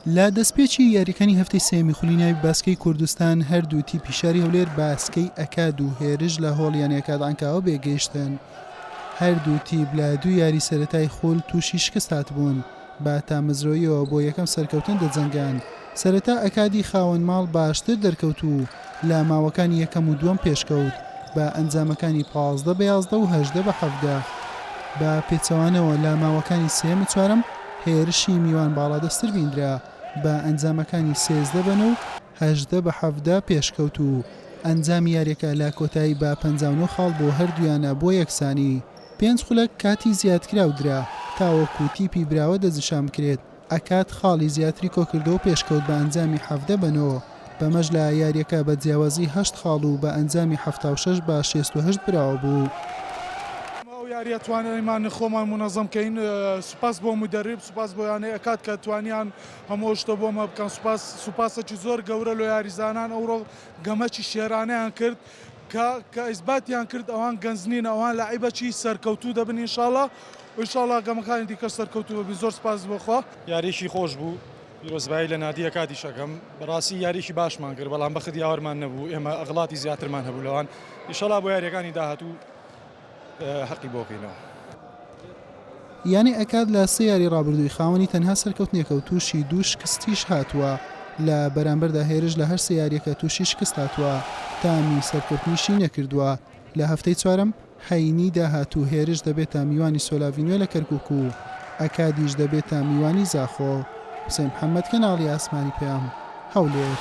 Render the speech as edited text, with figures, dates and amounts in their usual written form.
لە دەستپێکی یاریەکانی هەفتەی سێمی خوڵیناوی باسکەی کوردستان هەردوو تیپی شاری هەولێر باسکەی ئەکاد و هێرش لە هۆڵیان ئەکاد ئەنکاوە بێگەیشتن. هەردوو تیپ لە دوو یاری سەرەتای خۆل تووشی شکست هاتبوون بە تامەزرۆیەوە بۆ یەکەم سەرکەوتن دەجەنگان. سەرەتا ئەکادی خاوەن ماڵ باشتر دەرکەوت و لە ماوەکانی یەکەم و دووەم پێشکەوت بە ئەنجامەکانی 15-11 و 18-17. بە پێچەوانەوە لە ماوەکانی سێم و چوارەم هێرشی میوان باڵادەستر بیندرا بە ئەنجامەکانی 13-9 و 18-17 پێشکەوت و ئەنجامی یاریەکە لە کۆتایی بە 59 خاڵ بۆ هەردوویانە بۆ یەکسانی. 5 خولەک کاتی زیادکراودرا تاوەکو تیپی براوە دەزشان بکرێت. ئەکات خاڵی زیاتری کۆکردەوە پێشکەوت بە ئەنجامی 17-9. بەمەش لە یاریەکە بە جیاوازی 8 خاڵ و بە ئەنجامی 76 بە 68 براوە بوو. یاریە توانایمان خۆمان منەظەمکەین. سوپاس بۆ مدەرب، سوپاس بۆ یانەی ئەکات کە توانیان هەموو شتە بۆمە بکەن. سوپاسێکی زۆر گەورە لە یاریزانان ئەوڕۆ گەمەکی شێرانەیان کرد کە ئیسباتیان کرد ئەوان گەنجنین، ئەوان لاعیبەکی سەرکەوتوو دەبن ئینشاڵڵا ئینشاڵڵا گەمەکانی دیکە سەرکەوتوو ببین. زۆر سوپاس بۆخوا. یاریشی خۆش بوو، پیرۆزبایی لە نادیە کاتی شەکەم بەڕاستی یاریشی باشمان کرد، بەڵام بەخت یاوەرمان نەبوو، ئێمە ئەغڵاتی زیاترمان هەبوو لەوان. ئینشاڵڵا بۆ یاریەکانی داهاتوو حەقی بۆکەینەوە. یانی ئەکاد لە سێ یاری ڕابردووی خاوەنی تەنها سەرکەوتنێکە و تووشی دوو شکستیش هاتووە. لە بەرامبەردا هێرش لە هەر سێ یاریەکە تووشی شکست هاتووە، تامی سەرکەوتنیشی نەکردووە. لە هەفتەی چوارەم هەینی داهاتوو هێرش دەبێتە میوانی سۆلاڤینۆ لە کەرکووک و ئەکادیش دەبێتە میوانی زاخۆ. حوسێن محەممەد، کەناڵی ئاسمانی پێیام، هەولێر.